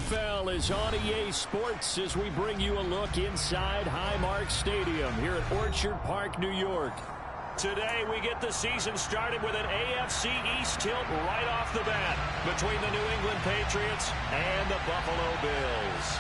NFL is on EA Sports as we bring you a look inside Highmark Stadium here at Orchard Park, New York. Today we get the season started with an AFC East tilt right off the bat between the New England Patriots and the Buffalo Bills.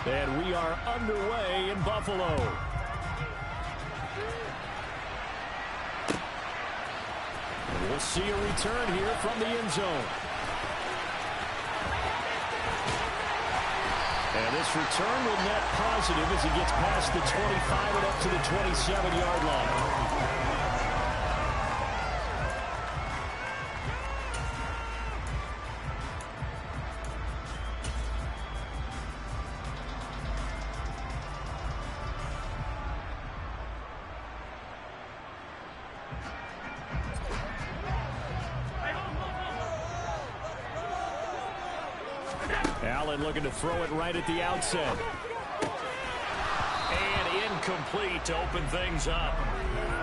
And we are underway in Buffalo. And we'll see a return here from the end zone. And this return will net positive as he gets past the 25 and up to the 27-yard line. Allen looking to throw it right at the outset. And incomplete to open things up.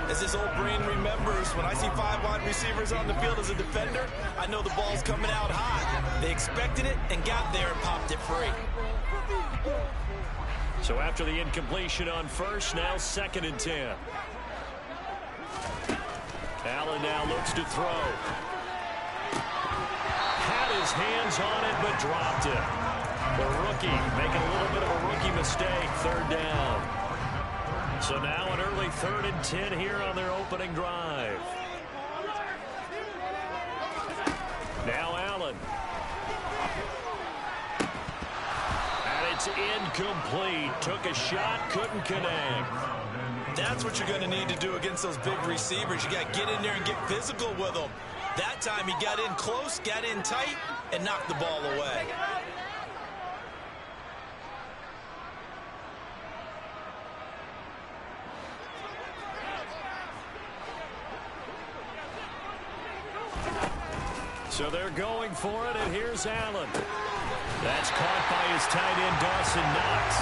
As this old brain remembers, when I see 5 wide receivers on the field as a defender, I know the ball's coming out hot. They expected it and got there and popped it free. So after the incompletion on first, now 2nd and 10. Allen now looks to throw. Had his hands on it, but dropped it. The rookie making a little bit of a rookie mistake, 3rd down. So now an early 3rd and 10 here on their opening drive. Now Allen. And it's incomplete. Took a shot, couldn't connect. That's what you're going to need to do against those big receivers. You got to get in there and get physical with them. That time he got in close, got in tight, and knocked the ball away. So they're going for it, and here's Allen. That's caught by his tight end, Dawson Knox.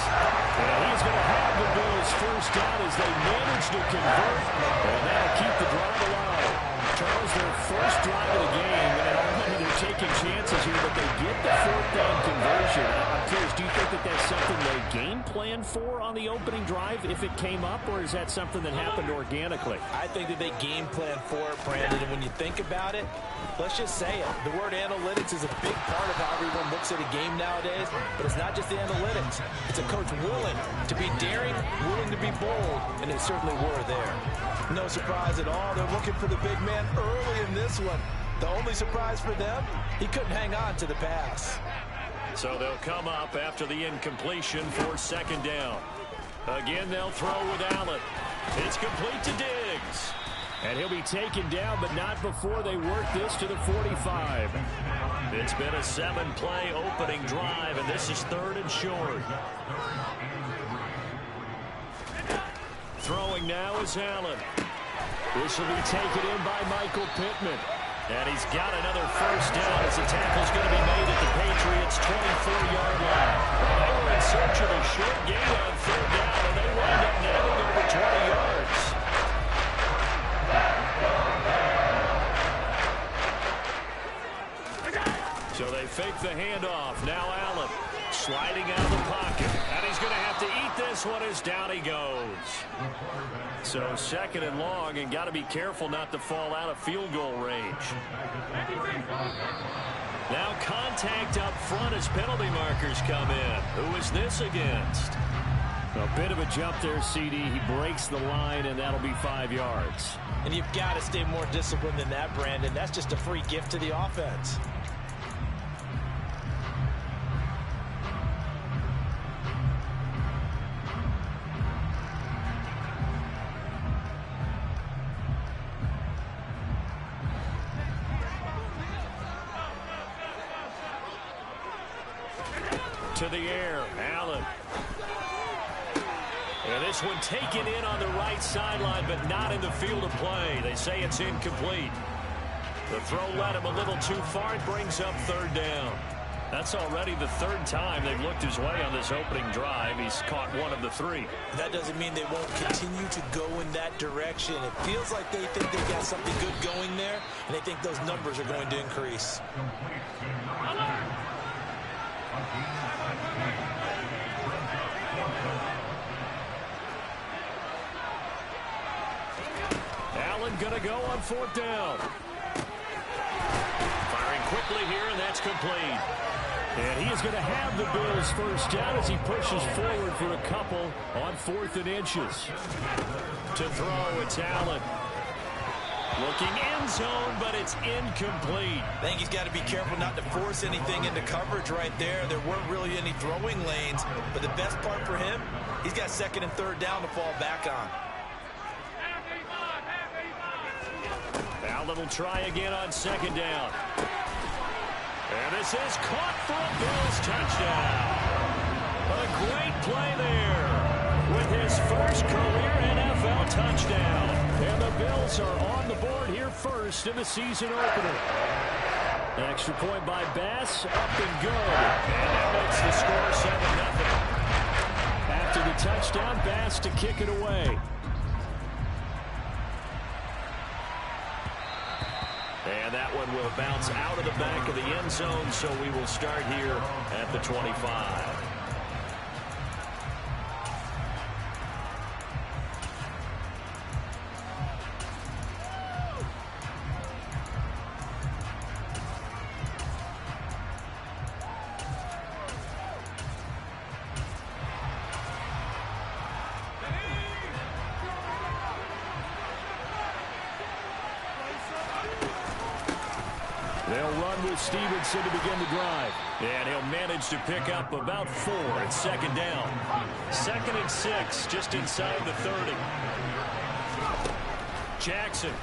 And he's going to have the Bills first down as they manage to convert, and that'll keep the drive alive. Charles, their first drive of the game, and already they're taking chances here, but they get the 4th down conversion. I'm curious, do you think that that's something they game planned for on the opening drive if it came up, or is that something that happened organically? I think that they game planned for it, Brandon, and when you think about it, let's just say it. The word analytics is a big part of how everyone looks at a game nowadays, but it's not just the analytics. It's a coach willing to be daring, willing to be bold, and they certainly were there. No surprise at all. They're looking for the big man early in this one. The only surprise for them, he couldn't hang on to the pass. So they'll come up after the incompletion for 2nd down. Again, they'll throw with Allen. It's complete to Diggs. And he'll be taken down, but not before they work this to the 45. It's been a 7-play opening drive, and this is 3rd and short. Throwing now is Allen. This will be taken in by Michael Pittman. And he's got another first down as the tackle's going to be made at the Patriots' 24-yard line. They were in search of a short gain on 3rd down, and they wind up nailing over 20 yards. So they fake the handoff. Now Allen sliding out of the pocket. And he's going to have to eat this one as down he goes. So 2nd and long, and got to be careful not to fall out of field goal range. Now contact up front as penalty markers come in. Who is this against? A bit of a jump there, CD. He breaks the line, and that'll be 5 yards. And you've got to stay more disciplined than that, Brandon. That's just a free gift to the offense. to the air. Allen. And this one taken in on the right sideline, but not in the field of play. They say it's incomplete. The throw led him a little too far. It brings up third down. That's already the third time they've looked his way on this opening drive. He's caught one of the three. That doesn't mean they won't continue to go in that direction. It feels like they think they've got something good going there, and they think those numbers are going to increase. Allen gonna go on fourth down. Firing quickly here, and that's complete. And he is going to have the Bills first down as he pushes forward for a couple on 4th and inches. To throw, it's Allen. Looking end zone, but it's incomplete. I think he's got to be careful not to force anything into coverage right there. There weren't really any throwing lanes, but the best part for him, he's got 2nd and 3rd down to fall back on. Allen will try again on 2nd down. And this is caught for a Bills touchdown. A great play there with his first career NFL touchdown. And the Bills are on the board here first in the season opener. An extra point by Bass, up and good. And that makes the score 7-0. After the touchdown, Bass to kick it away. And that one will bounce out of the back of the end zone, so we will start here at the 25. They'll run with Stevenson to begin the drive. And he'll manage to pick up about 4 at 2nd down. 2nd and 6, just inside the 30. Jackson.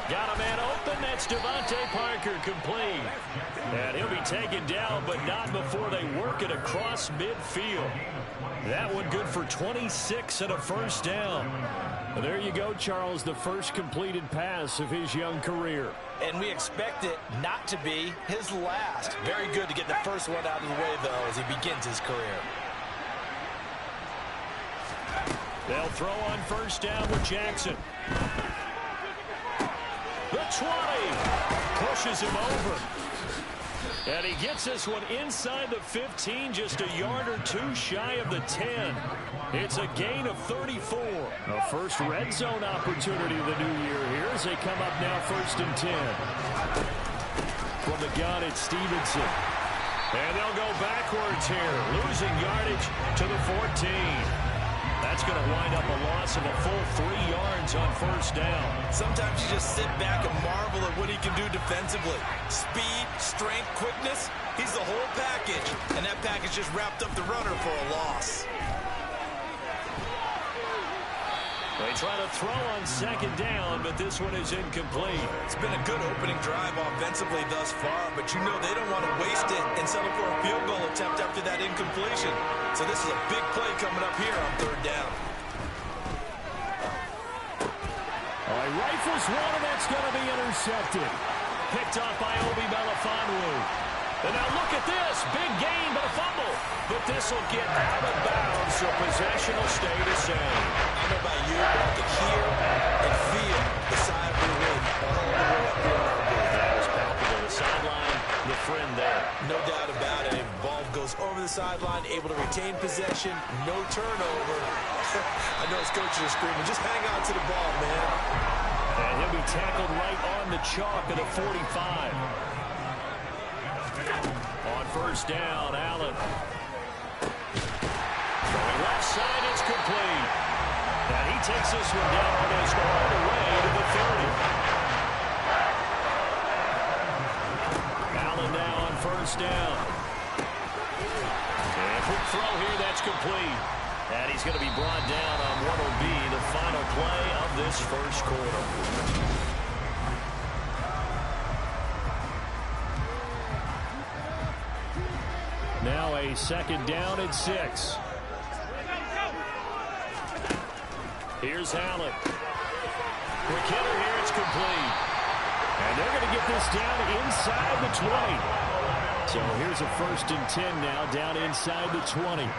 Got a man open. That's Devontae Parker, complete. And he'll be taken down, but not before they work it across midfield. That one good for 26 and a first down. Well, there you go, Charles, the first completed pass of his young career. And we expect it not to be his last. Very good to get the first one out of the way, though, as he begins his career. They'll throw on first down with Jackson. The 20 pushes him over. And he gets this one inside the 15, just a yard or two shy of the 10. It's a gain of 34. A first red zone opportunity of the new year here as they come up now 1st and 10. From the gun, it's Stevenson. And they'll go backwards here, losing yardage to the 14. That's going to wind up a loss of a full 3 yards on first down. Sometimes you just sit back and marvel at what he can do defensively. Speed, strength, quickness, he's the whole package. And that package just wrapped up the runner for a loss. They try to throw on 2nd down, but this one is incomplete. It's been a good opening drive offensively thus far, but you know they don't want to waste it and settle for a field goal attempt after that incompletion. So this is a big play coming up here on 3rd down. All right, rifles one, and that's going to be intercepted. Picked off by Obi Melifonwu. And now look at this. Big gain, but a fumble. But this will get out of bounds, so possession will stay the same. I don't know about you, but I could hear and feel the sigh of relief all the way up here in our booth. That was palpable. The sideline, the friend there. No doubt about it. Ball goes over the sideline, able to retain possession, no turnover. I know his coaches are screaming, just hang on to the ball, man. And he'll be tackled right on the chalk of the 45. On first down, Allen. Going left side, it's complete. And he takes this one down almost all the way to the 30. Allen now on first down. And quick throw here, that's complete. And he's going to be brought down on what will be the final play of this first quarter. Now a second down and 6. Here's Allen. Quick hitter here. It's complete. And they're going to get this down inside the 20. So here's a 1st and 10 now, down inside the 20.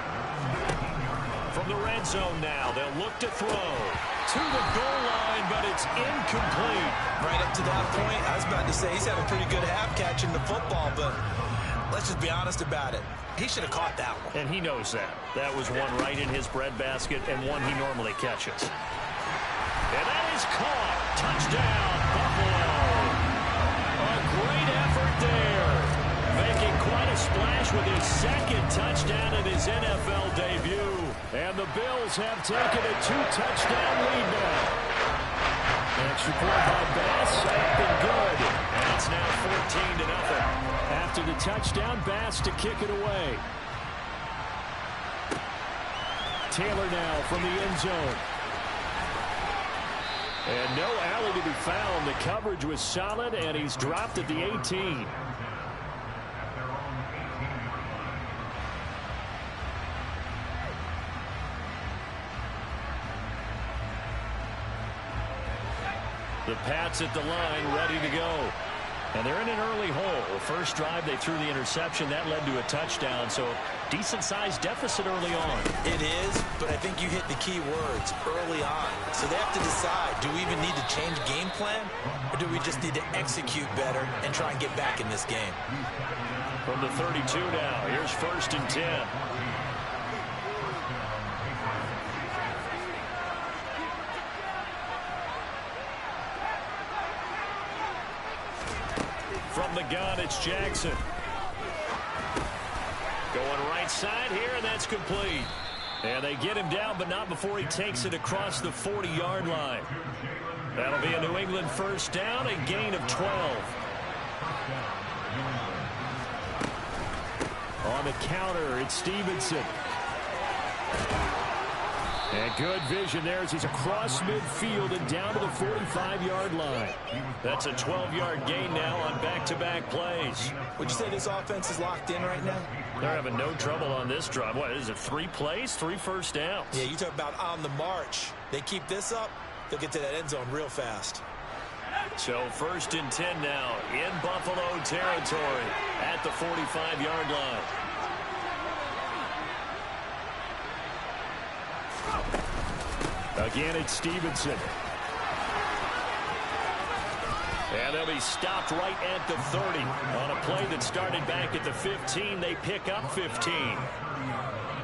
From the red zone now, they'll look to throw to the goal line, but it's incomplete. Right up to that point, I was about to say he's had a pretty good half catching the football, but let's just be honest about it. He should have caught that one. And he knows that. That was one right in his breadbasket and one he normally catches. And that is caught. Touchdown, Buffalo. A great effort there. Making quite a splash with his second touchdown in his NFL debut. And the Bills have taken a 2-touchdown lead now. Extra point by Bass, up and good. And it's now 14-0. After the touchdown, Bass to kick it away. Taylor now from the end zone. And no alley to be found. The coverage was solid, and he's dropped at the 18. The Pats at the line, ready to go. And they're in an early hole. First drive, they threw the interception. That led to a touchdown, so decent-sized deficit early on. It is, but I think you hit the key words, early on. So they have to decide, do we even need to change game plan, or do we just need to execute better and try and get back in this game? From the 32 now, here's 1st and 10. From the gun, it's Jackson. Going right side here, and that's complete. And they get him down, but not before he takes it across the 40-yard line. That'll be a New England 1st down, a gain of 12. On the counter, it's Stevenson. And good vision there as he's across midfield and down to the 45-yard line. That's a 12-yard gain now on back-to-back plays. Would you say this offense is locked in right now? They're having no trouble on this drive. What is it, 3 plays, 3 first downs? Yeah, you talk about on the march. They keep this up, they'll get to that end zone real fast. So 1st and 10 now in Buffalo territory at the 45-yard line. Again, it's Stevenson. And they'll be stopped right at the 30. On a play that started back at the 15, they pick up 15.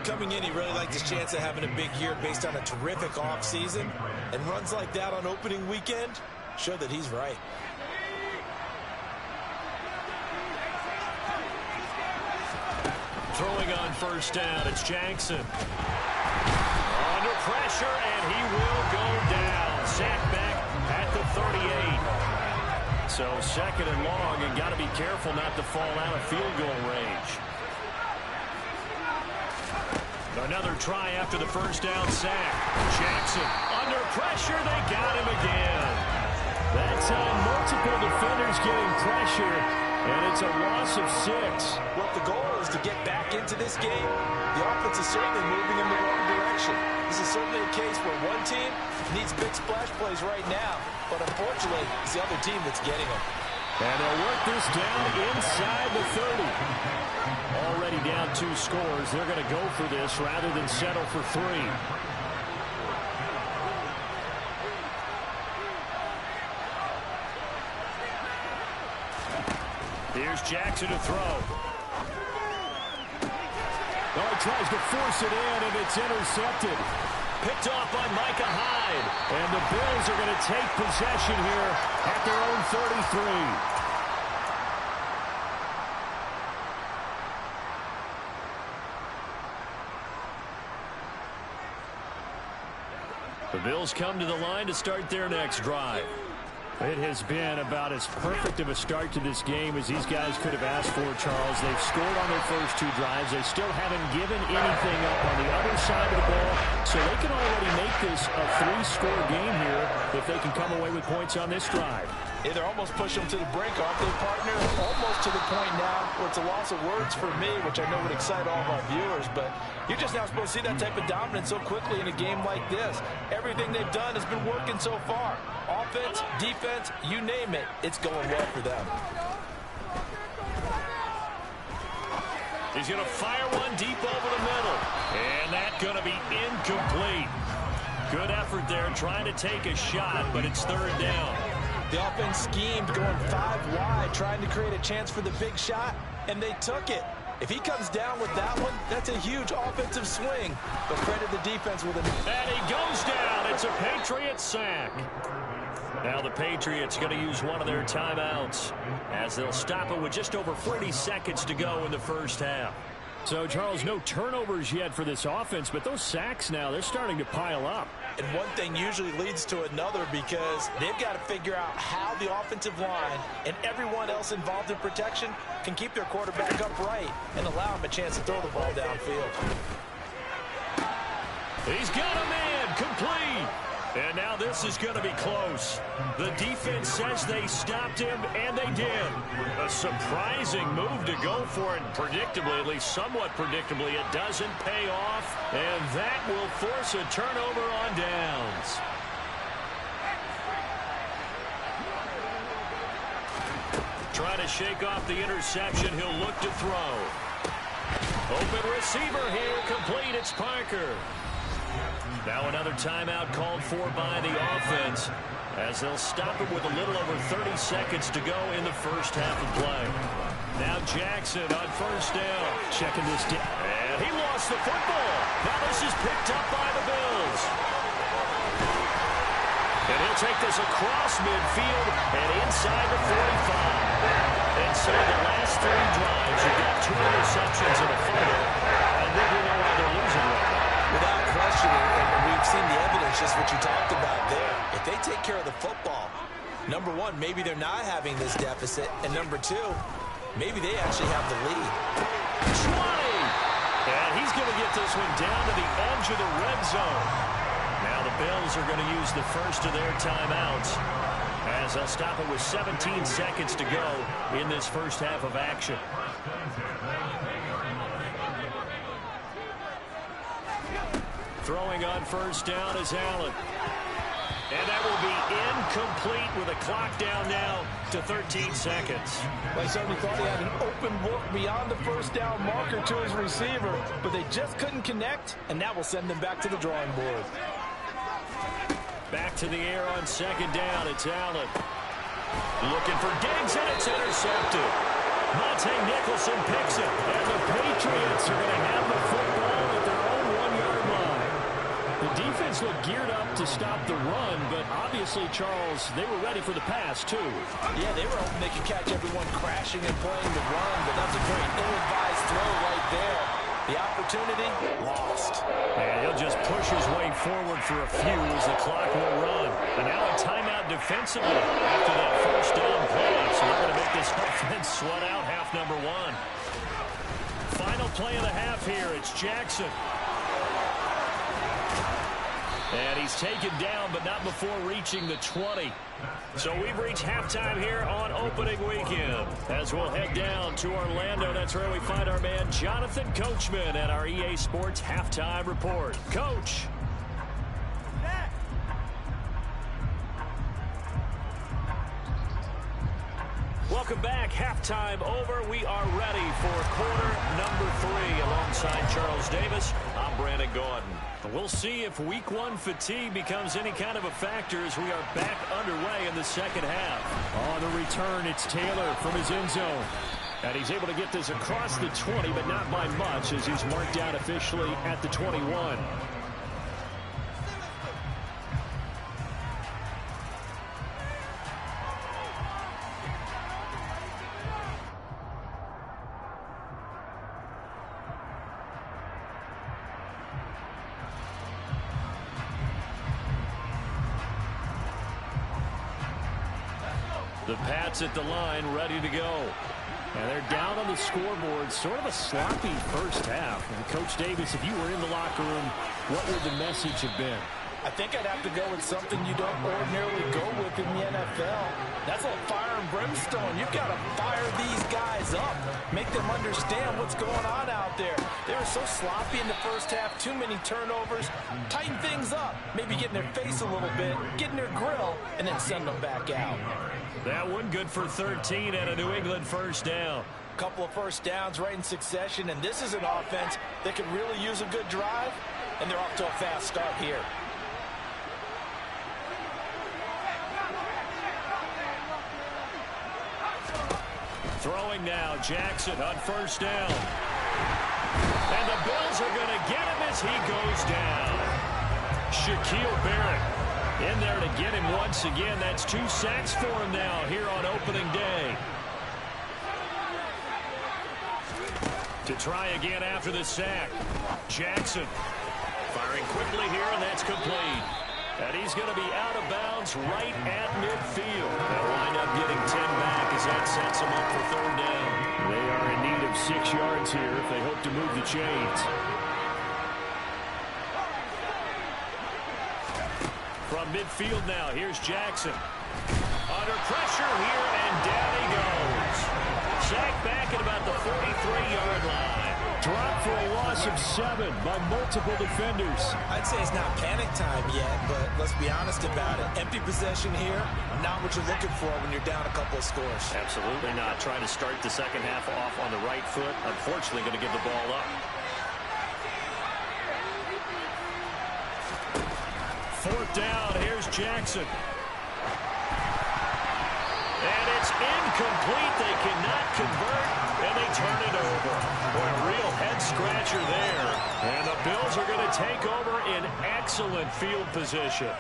Coming in, he really liked his chance of having a big year based on a terrific offseason. And runs like that on opening weekend show that he's right. Throwing on 1st down, it's Jackson. Under pressure, and he will go down. Sacked back at the 38. So 2nd and long, and got to be careful not to fall out of field goal range. Another try after the 1st down sack. Jackson under pressure. They got him again. That time, multiple defenders getting pressure, and it's a loss of 6. Well, the goal is to get back into this game. The offense is certainly moving in the wrong direction. This is certainly a case where one team needs big splash plays right now, but unfortunately, it's the other team that's getting them. And they'll work this down inside the 30. Already down 2 scores. They're going to go for this rather than settle for 3. Here's Jackson to throw. Oh, he tries to force it in, and it's intercepted. Picked off by Micah Hyde. And the Bills are going to take possession here at their own 33. The Bills come to the line to start their next drive. It has been about as perfect of a start to this game as these guys could have asked for, Charles. They've scored on their first 2 drives. They still haven't given anything up on the other side of the ball, so they can already make this a 3-score game here if they can come away with points on this drive. Yeah, they're almost pushing them to the brink, aren't they, partner? Almost to the point now where it's a loss of words for me, which I know would excite all of our viewers, but you're just now supposed to see that type of dominance so quickly in a game like this. Everything they've done has been working so far. Offense, defense, you name it, it's going well for them. He's going to fire one deep over the middle, and that's going to be incomplete. Good effort there trying to take a shot, but it's third down. The offense schemed going 5 wide, trying to create a chance for the big shot, and they took it. If he comes down with that one, that's a huge offensive swing. But credit the defense with it. And he goes down. It's a Patriots sack. Now the Patriots going to use one of their timeouts as they'll stop it with just over 40 seconds to go in the first half. So, Charles, no turnovers yet for this offense, but those sacks now, they're starting to pile up. And one thing usually leads to another because they've got to figure out how the offensive line and everyone else involved in protection can keep their quarterback upright and allow him a chance to throw the ball downfield. He's got a man complete. And now this is going to be close. The defense says they stopped him, and they did. A surprising move to go for it. Predictably, at least somewhat predictably, it doesn't pay off. And that will force a turnover on downs. Trying to shake off the interception. He'll look to throw. Open receiver here. Complete. It's Parker. Now another timeout called for by the offense as they'll stop it with a little over 30 seconds to go in the first half of play. Now Jackson on first down. Checking this down. And he lost the football. Now this is picked up by the Bills. And he'll take this across midfield and inside the 45. And so the last 3 drives, you've got 2 interceptions and a fumble. I think we know why they're losing right now. Without question, and we've seen the evidence, just what you talked about there. If they take care of the football, number one, maybe they're not having this deficit, and number 2, maybe they actually have the lead. 20! And he's going to get this one down to the edge of the red zone. Now the Bills are going to use the first of their timeouts as they'll stop it with 17 seconds to go in this first half of action. Throwing on first down is Allen. And that will be incomplete with a clock down now to 13 seconds. They certainly thought he had an open look beyond the first down marker to his receiver, but they just couldn't connect, and that will send them back to the drawing board. Back to the air on second down. It's Allen. Looking for Diggs, and it's intercepted. Monte Nicholson picks it, and the Patriots are going to have the football at their own 1-yard line. The defense looked geared up to stop the run, but obviously, Charles, they were ready for the pass, too. Yeah, they were hoping they could catch everyone crashing and playing the run, but that's a great ill-advised throw right there. The opportunity lost. And he'll just push his way forward for a few as the clock will run. And now a timeout defensively after that first down play. So they're going to make this offense sweat out half number 1. Final play of the half here. It's Jackson. And he's taken down, but not before reaching the 20. So we've reached halftime here on opening weekend. As we'll head down to Orlando, that's where we find our man Jonathan Coachman at our EA Sports Halftime Report. Coach. Welcome back. Halftime over. We are ready for quarter number 3 alongside Charles Davis. I'm Brandon Gordon. We'll see if week 1 fatigue becomes any kind of a factor as we are back underway in the second half. On the return, it's Taylor from his end zone. And he's able to get this across the 20, but not by much as he's marked out officially at the 21. The Pats at the line, ready to go. And they're down on the scoreboard. Sort of a sloppy first half. And Coach Davis, if you were in the locker room, what would the message have been? I think I'd have to go with something you don't ordinarily go with in the NFL. That's a fire and brimstone. You've got to fire these guys up. Make them understand what's going on out there. They were so sloppy in the first half. Too many turnovers. Tighten things up. Maybe get in their face a little bit. Get in their grill. And then send them back out. That one good for 13 and a New England first down. Couple of first downs right in succession. And this is an offense that could really use a good drive. And they're off to a fast start here. Throwing now, Jackson on first down. And the Bills are going to get him as he goes down. Shaquille Barrett in there to get him once again. That's 2 sacks for him now here on opening day. To try again after the sack. Jackson firing quickly here, and that's complete. And he's going to be out of bounds right at midfield. They'll wind up getting 10 back as that sets them up for third down. They are in need of 6 yards here if they hope to move the chains. From midfield now, here's Jackson. Under pressure here, and down he goes. Sacked back at about the 43-yard line. Dropped for a loss of 7 by multiple defenders. I'd say it's not panic time yet, but let's be honest about it. Empty possession here, not what you're looking for when you're down a couple of scores. Absolutely not. Trying to start the second half off on the right foot. Unfortunately, going to give the ball up. Fourth down. Here's Jackson. And it's incomplete. They cannot convert, and they turn it over. Boy, a real head-scratcher there. And the Bills are going to take over in excellent field position.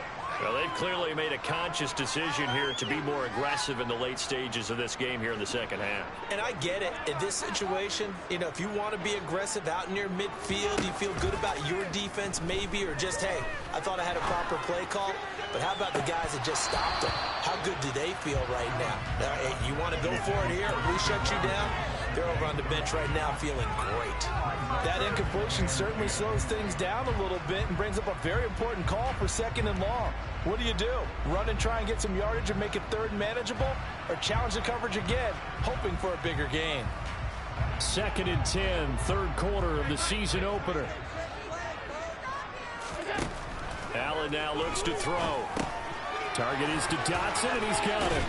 Well, they've clearly made a conscious decision here to be more aggressive in the late stages of this game here in the second half. And I get it. In this situation, you know, if you want to be aggressive out near midfield, you feel good about your defense maybe, or just, hey, I thought I had a proper play call. But how about the guys that just stopped them? How good do they feel right now? Now, hey, you want to go for it here? We shut you down? They're over on the bench right now feeling great. That incompletion certainly slows things down a little bit and brings up a very important call for second and long. What do you do? Run and try and get some yardage and make it third and manageable? Or challenge the coverage again, hoping for a bigger gain? 2nd and 10, third quarter of the season opener. Allen now looks to throw. Target is to Dotson, and he's got him.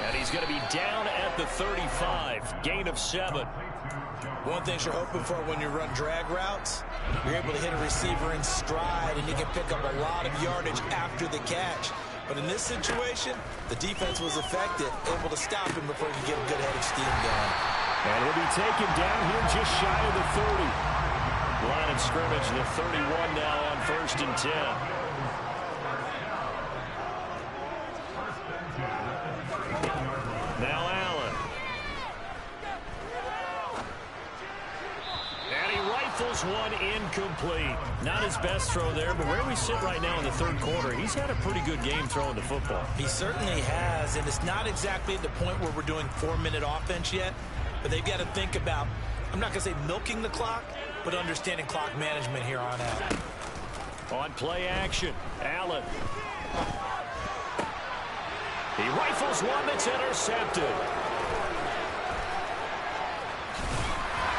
And he's going to be down at the 35. Gain of 7. One thing you're hoping for when you run drag routes, you're able to hit a receiver in stride, and you can pick up a lot of yardage after the catch. But in this situation, the defense was effective, able to stop him before he could get a good head of steam going. And he'll be taken down here just shy of the 30. Line of scrimmage, the 31 now on 1st and 10. Now Allen. And he rifles one incomplete. Not his best throw there, but where we sit right now in the third quarter, he's had a pretty good game throwing the football. He certainly has, and it's not exactly at the point where we're doing 4-minute offense yet, but they've got to think about, I'm not going to say milking the clock, but understanding clock management here on out. On play action, Allen. He rifles one that's intercepted.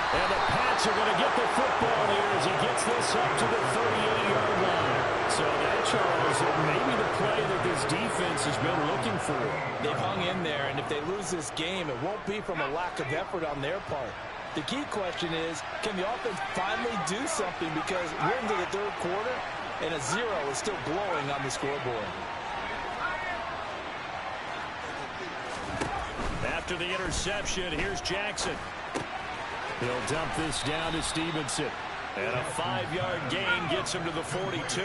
And the Pats are going to get the football here as he gets this up to the 38-yard line. So that, Charles, may be the play that this defense has been looking for. They've hung in there, and if they lose this game, it won't be from a lack of effort on their part. The key question is, can the offense finally do something, because we're into the third quarter, and a 0 is still glowing on the scoreboard. After the interception, here's Jackson. He'll dump this down to Stevenson. And a 5-yard gain gets him to the 42.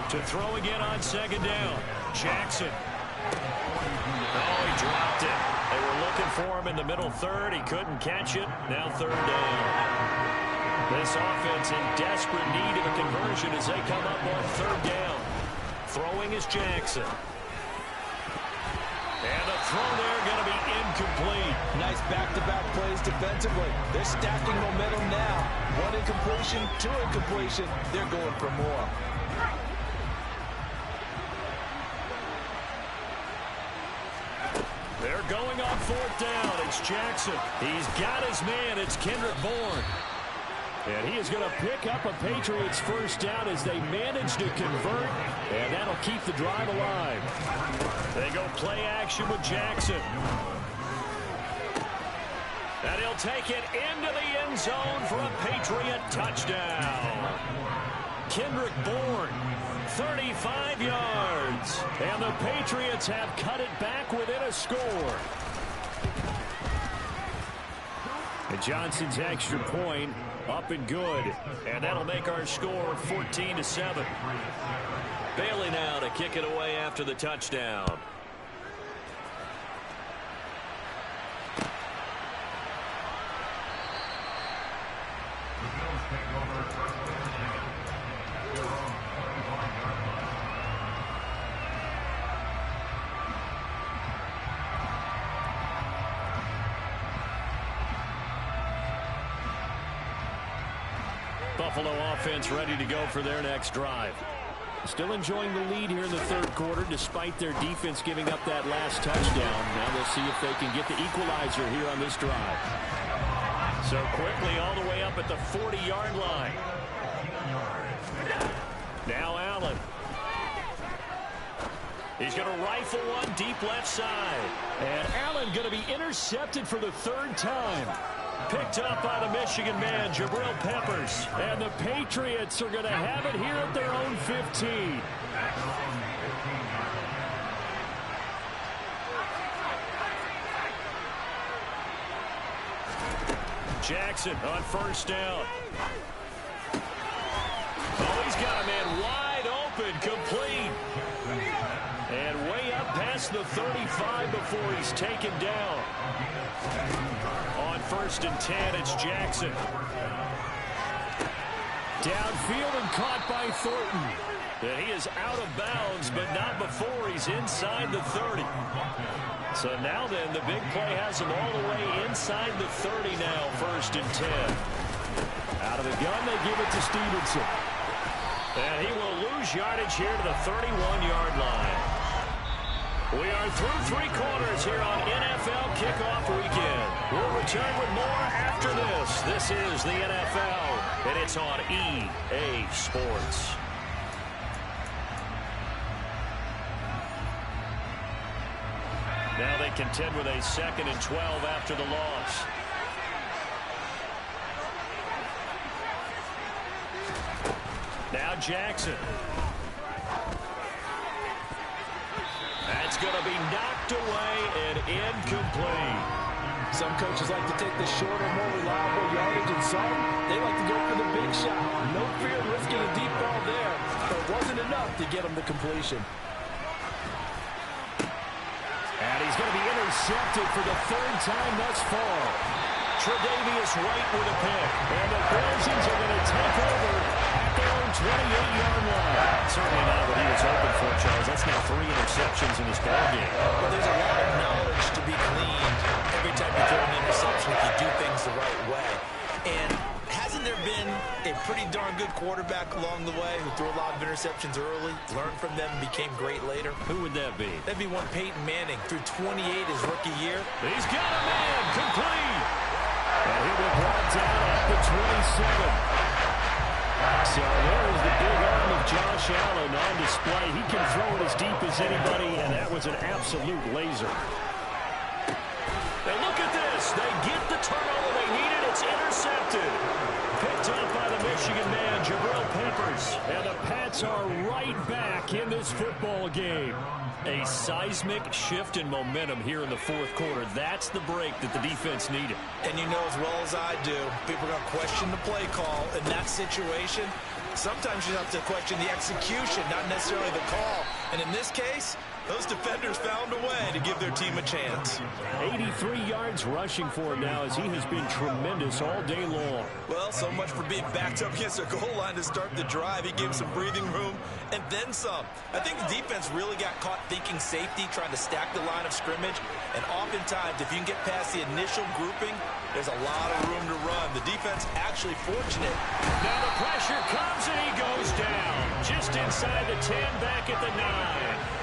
To throw again on second down. Jackson. Oh, he dropped it. They were looking for him in the middle third. He couldn't catch it. Now third down. This offense in desperate need of a conversion as they come up on third down. Throwing is Jackson. And the throw there going to be incomplete. Nice back-to-back plays defensively. They're stacking momentum now. One incompletion, two incompletion. They're going for more. They're going on fourth down. It's Jackson. He's got his man. It's Kendrick Bourne. And he is going to pick up a Patriots first down as they manage to convert. And that'll keep the drive alive. They go play action with Jackson. And he'll take it into the end zone for a Patriot touchdown. Kendrick Bourne, 35 yards. And the Patriots have cut it back within a score. And Johnson's extra point up and good. And that'll make our score 14-7. Bailey now to kick it away after the touchdown. Buffalo offense ready to go for their next drive. Still enjoying the lead here in the third quarter despite their defense giving up that last touchdown. Now they'll see if they can get the equalizer here on this drive. So quickly all the way up at the 40-yard line. Now Allen. He's going to rifle one deep left side. And Allen going to be intercepted for the third time. Picked up by the Michigan man, Jabril Peppers. And the Patriots are going to have it here at their own 15. Jackson on first down. Oh, he's got a man wide open, complete. And way up past the 35 before he's taken down. On first and 10, it's Jackson. Downfield and caught by Thornton. And he is out of bounds, but not before he's inside the 30. So now then, the big play has him all the way inside the 30 now, first and 10. Out of the gun, they give it to Stevenson. And he will lose yardage here to the 31-yard line. We are through three quarters here on NFL Kickoff Weekend. We'll return with more after this. This is the NFL, and it's on EA Sports. Now they contend with a 2nd and 12 after the loss. Now Jackson. That's going to be knocked away and incomplete. Some coaches like to take the shorter, more reliable yardage, and some, they like to go for the big shot. No fear of risking a deep ball there, but it wasn't enough to get him the completion. And he's going to be intercepted for the third time thus far. Tre'Davious White with a pick. And the Belgians are going to take over at their own 28-yard line. Certainly not what he was hoping for, Charles. That's now 3 interceptions in this ballgame. Well, there's a lot of knowledge to be gleaned every time you throw an interception if you do things the right way. And hasn't there been a pretty darn good quarterback along the way who threw a lot of interceptions early, learned from them, and became great later? Who would that be? That'd be one Peyton Manning, threw 28 his rookie year. He's got a man, complete. And he'll be brought down at the 27. So there is the big arm of Josh Allen on display. He can throw it as deep as anybody, and that was an absolute laser. And look at this. They get the turnover they needed. It's intercepted. Picked up by the Michigan man, Jabril Peppers. And the Pats are right back in this football game. A seismic shift in momentum here in the fourth quarter. That's the break that the defense needed. And you know as well as I do, people are going to question the play call in that situation. Sometimes you have to question the execution, not necessarily the call. And in this case, Those defenders found a way to give their team a chance. 83 yards rushing for him now as he has been tremendous all day long. Well, so much for being backed up against their goal line to start the drive. He gave some breathing room and then some. I think the defense really got caught thinking safety, trying to stack the line of scrimmage. And oftentimes, if you can get past the initial grouping, there's a lot of room to run. The defense actually fortunate. Now the pressure comes and he goes down. Just inside the 10, back at the 9.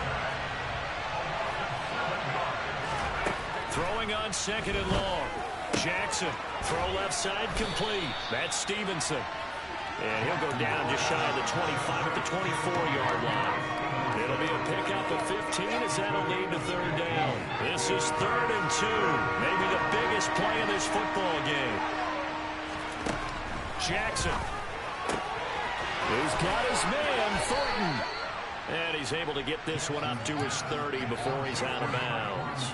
Throwing on second and long. Jackson, throw left side complete. That's Stevenson. And he'll go down just shy of the 25 at the 24-yard line. It'll be a pickup of 15 as that'll lead to third down. This is 3rd and 2. Maybe the biggest play of this football game. Jackson. He's got his man, Thornton. And he's able to get this one up to his 30 before he's out of bounds.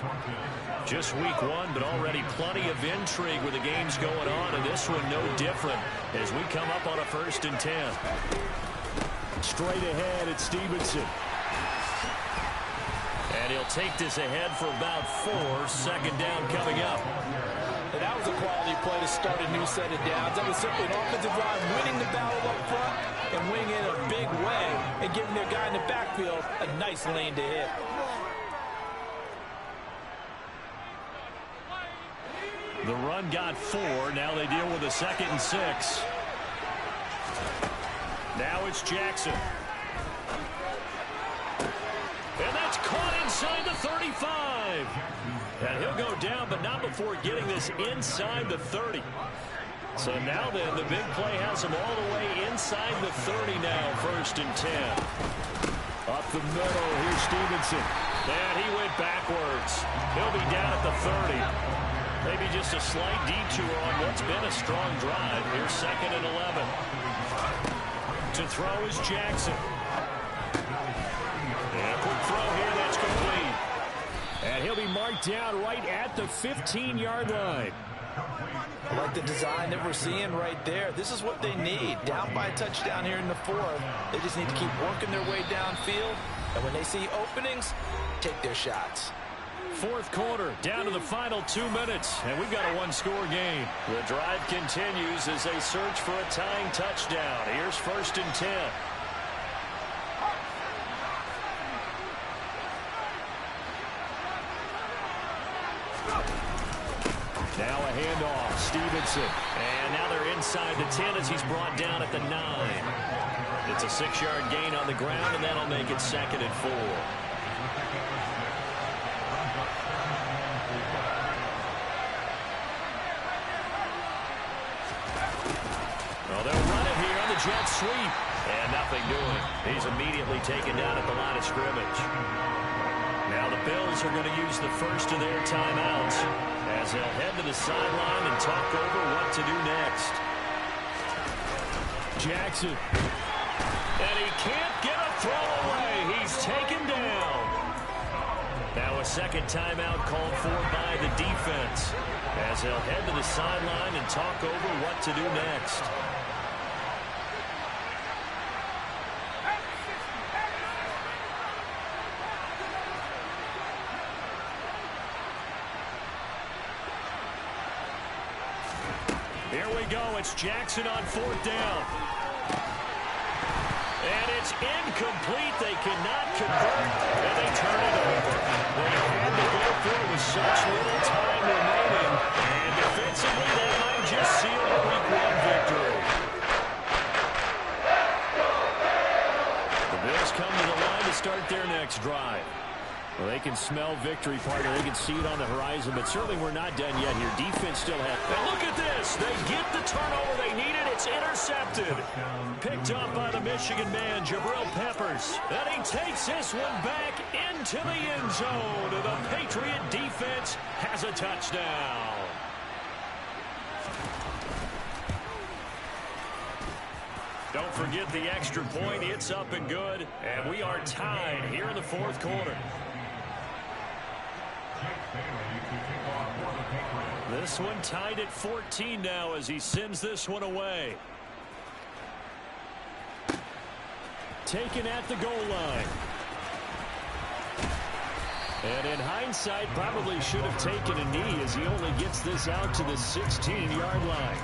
Just week 1, but already plenty of intrigue with the games going on, and this one no different as we come up on a 1st and 10. Straight ahead at Stevenson. And he'll take this ahead for about 4. 2nd down coming up. And that was a quality play to start a new set of downs. That was simply an offensive line winning the battle up front and winning it in a big way and giving their guy in the backfield a nice lane to hit. The run got 4. Now they deal with a 2nd and 6. Now it's Jackson. And that's caught inside the 35. And he'll go down, but not before getting this inside the 30. So now then, the big play has him all the way inside the 30 now, 1st and 10. Up the middle, here's Stevenson. And he went backwards. He'll be down at the 30. Maybe just a slight detour on what's been a strong drive. Here's 2nd and 11. To throw is Jackson. And a quick throw here, that's complete. And he'll be marked down right at the 15-yard line. I like the design that we're seeing right there. This is what they need. Down by a touchdown here in the 4th. They just need to keep working their way downfield. And when they see openings, take their shots. 4th quarter, down to the final 2 minutes, and we've got a 1-score game. The drive continues as they search for a tying touchdown. Here's 1st and 10. Now a handoff, Stevenson. And now they're inside the 10 as he's brought down at the 9. It's a 6-yard gain on the ground, and that'll make it 2nd and 4. Well, they'll run it here on the jet sweep. And nothing doing. He's immediately taken down at the line of scrimmage. Now the Bills are going to use the first of their timeouts as they'll head to the sideline and talk over what to do next. Jackson. And he can't get a throw away. He's taken down. Now a 2nd timeout called for by the defense as they'll head to the sideline and talk over what to do next. Here we go. It's Jackson on 4th down. And it's incomplete. They cannot convert, and they turn it over. They had to go for it with such little time remaining. And defensively, they might just seal a Week 1 victory. The Bills come to the line to start their next drive. Well, they can smell victory, partner. They can see it on the horizon, but certainly we're not done yet here. Defense still has. And look at this. They get the turnover they needed. It's intercepted. Picked up by the Michigan man, Jabril Peppers. And he takes this one back into the end zone. The Patriot defense has a touchdown. Don't forget the extra point. It's up and good. And we are tied here in the 4th quarter. This one tied at 14 now as he sends this one away. Taken at the goal line. And in hindsight, probably should have taken a knee as he only gets this out to the 16-yard line.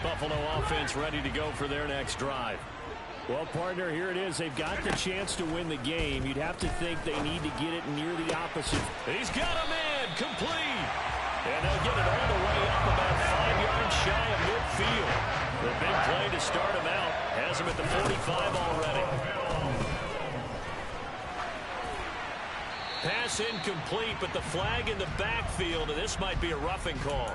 Buffalo offense ready to go for their next drive. Well, partner, here it is. They've got the chance to win the game. You'd have to think they need to get it near the opposite. He's got a man complete. And they'll get it all the way up about 5 yards shy of midfield. The big play to start him out. Has him at the 45 already. Pass incomplete, but the flag in the backfield, and this might be a roughing call.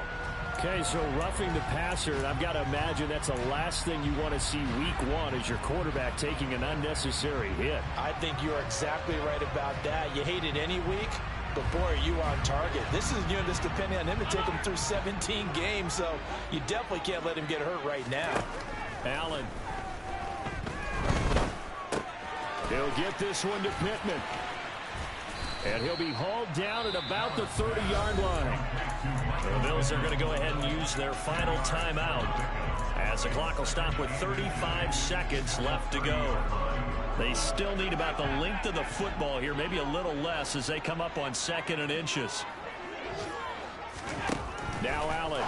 Okay, so roughing the passer, and I've got to imagine that's the last thing you want to see week one as your quarterback taking an unnecessary hit. I think you're exactly right about that. You hate it any week, but boy, are you on target. This is, just depending on him to take him through 17 games, so you definitely can't let him get hurt right now. Allen. He'll get this one to Pittman. And he'll be hauled down at about the 30-yard line. The Bills are going to go ahead and use their final timeout as the clock will stop with 35 seconds left to go. They still need about the length of the football here, maybe a little less as they come up on 2nd and inches. Now Allen.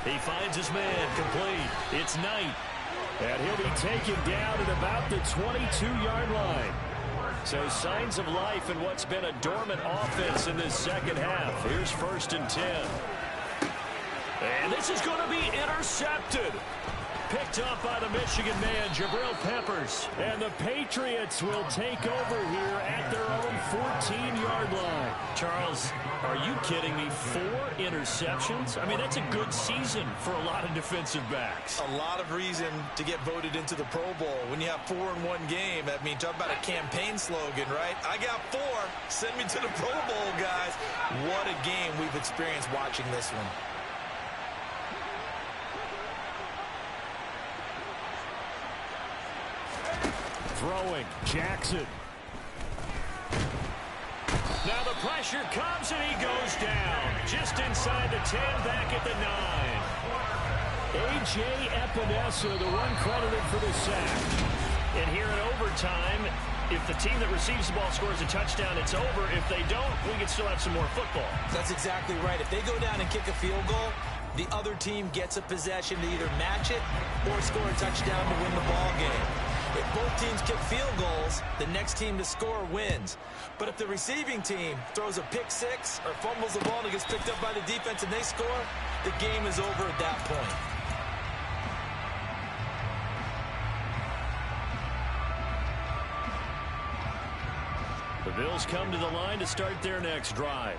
He finds his man complete. It's Knight. And he'll be taken down at about the 22-yard line. So signs of life in what's been a dormant offense in this second half. Here's 1st and 10. And this is going to be intercepted. Picked up by the Michigan man, Jabril Peppers. And the Patriots will take over here at their own 14-yard line. Charles, are you kidding me? 4 interceptions? I mean, that's a good season for a lot of defensive backs. A lot of reason to get voted into the Pro Bowl. When you have 4 in one game, I mean, talk about a campaign slogan, right? I got 4. Send me to the Pro Bowl, guys. What a game we've experienced watching this one. Throwing, Jackson. Now the pressure comes and he goes down. Just inside the 10, back at the 9. A.J. Epinesa, the one credited for the sack. And here in overtime, if the team that receives the ball scores a touchdown, it's over. If they don't, we can still have some more football. That's exactly right. If they go down and kick a field goal, the other team gets a possession to either match it or score a touchdown to win the ball game. If both teams kick field goals, the next team to score wins. But if the receiving team throws a pick six or fumbles the ball and it gets picked up by the defense and they score, the game is over at that point. The Bills come to the line to start their next drive.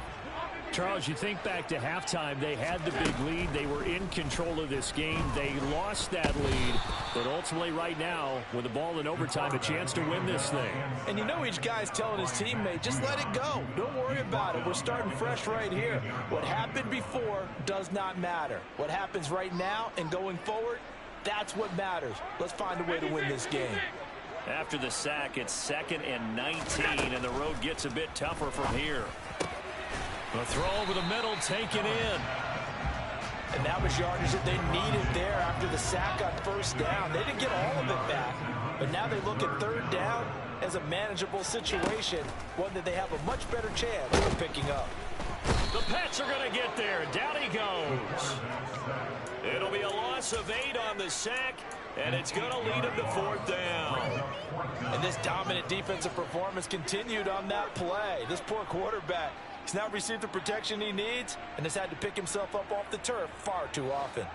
Charles, you think back to halftime, they had the big lead. They were in control of this game. They lost that lead. But ultimately right now, with the ball in overtime, a chance to win this thing. And you know each guy's telling his teammate, just let it go. Don't worry about it. We're starting fresh right here. What happened before does not matter. What happens right now and going forward, that's what matters. Let's find a way to win this game. After the sack, it's 2nd and 19, and the road gets a bit tougher from here. The throw over the middle taken in. And that was yardage that they needed there after the sack on 1st down. They didn't get all of it back, but now they look at 3rd down as a manageable situation, one that they have a much better chance of picking up. The Pats are going to get there. Down he goes. It'll be a loss of 8 on the sack, and it's going to lead them to 4th down. And this dominant defensive performance continued on that play. This poor quarterback, he's now received the protection he needs and has had to pick himself up off the turf far too often.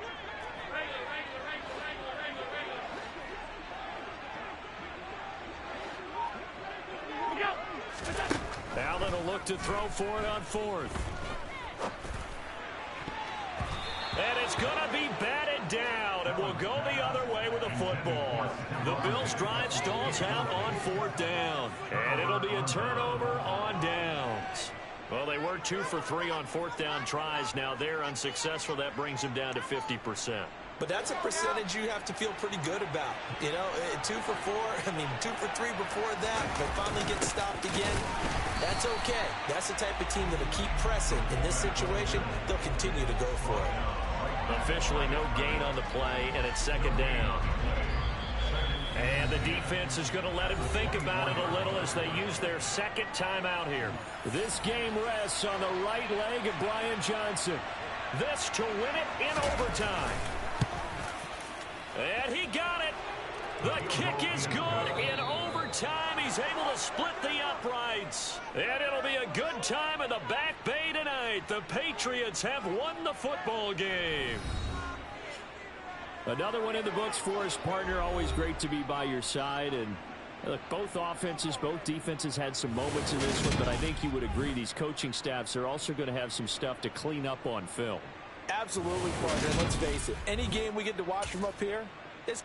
Allen will look to throw for it on 4th. And it's going to be batted down, and we'll go the other way with the football. The Bills' drive stalls out on 4th down, and it'll be a turnover on downs. Well, they were 2 for 3 on 4th down tries. Now they're unsuccessful. That brings them down to 50%. But that's a percentage you have to feel pretty good about. You know, 2 for 4, 2 for 3 before that, but finally get stopped again. That's okay. That's the type of team that'll keep pressing. In this situation, they'll continue to go for it. Officially no gain on the play, and it's second down. And the defense is going to let him think about it a little as they use their second timeout here. This game rests on the right leg of Brian Johnson. This to win it in overtime. And he got it. The kick is good in overtime. He's able to split the uprights. And it'll be a good time in the Back Bay tonight. The Patriots have won the football game. Another one in the books for his partner. Always great to be by your side. And look, both offenses, both defenses had some moments in this one, but I think you would agree these coaching staffs are also going to have some stuff to clean up on film. Absolutely, partner. Let's face it. Any game we get to watch from up here, it's